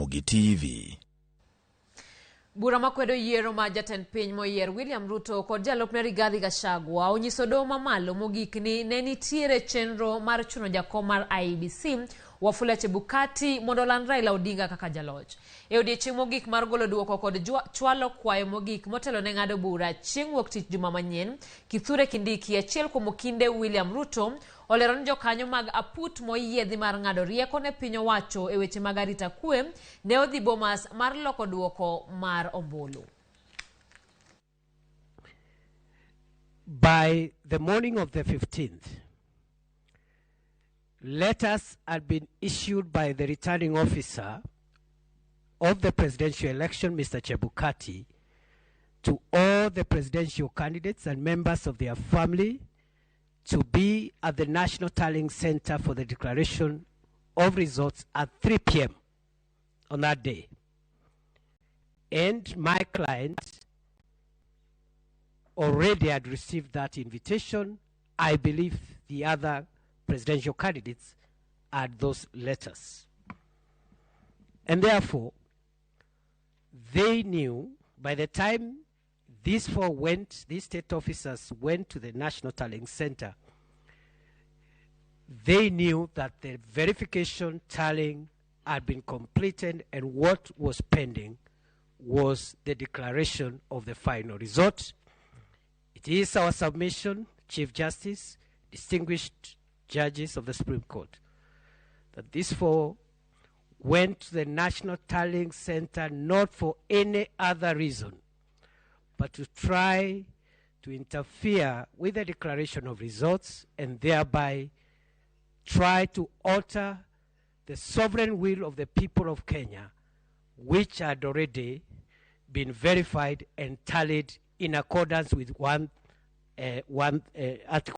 Ramogi TV. Bura makwedo yiero ma jatend piny moyier William Ruto kod jalupne Rigathi Gachagua onyiso doho mamalo mogik ni ne nitiere chenro mar chuno jakom mar IEBC Wafula Chebukati mondo oland Raila Odinga kaka jaloch. E odiechieng' mogik mar golo duoko kod chwalo kwayo mogik motelo ne ng'ado bura chieng' wuok tich juma manyien, Kithure Kindiki achiel kuom okinde William Ruto olero ni jokanyo mag aput moyiedhi mar ng'ado rieko ne piny owacho e weche mag arita kwe ne odhi Bomas mar loko duoko mar ombulu. By the morning of the 15th, letters had been issued by the returning officer of the presidential election, Mr. Chebukati, to all the presidential candidates and members of their family to be at the National Tallying Center for the declaration of results at 3 p.m. on that day. And my client already had received that invitation. I believe the other presidential candidates had those letters. And therefore, they knew by the time these state officers went to the National Tallying Center, they knew that the verification tallying had been completed and what was pending was the declaration of the final result. It is our submission, Chief Justice, distinguished judges of the Supreme Court, that these four went to the National Tallying Center not for any other reason but to try to interfere with the declaration of results and thereby try to alter the sovereign will of the people of Kenya, which had already been verified and tallied in accordance with one article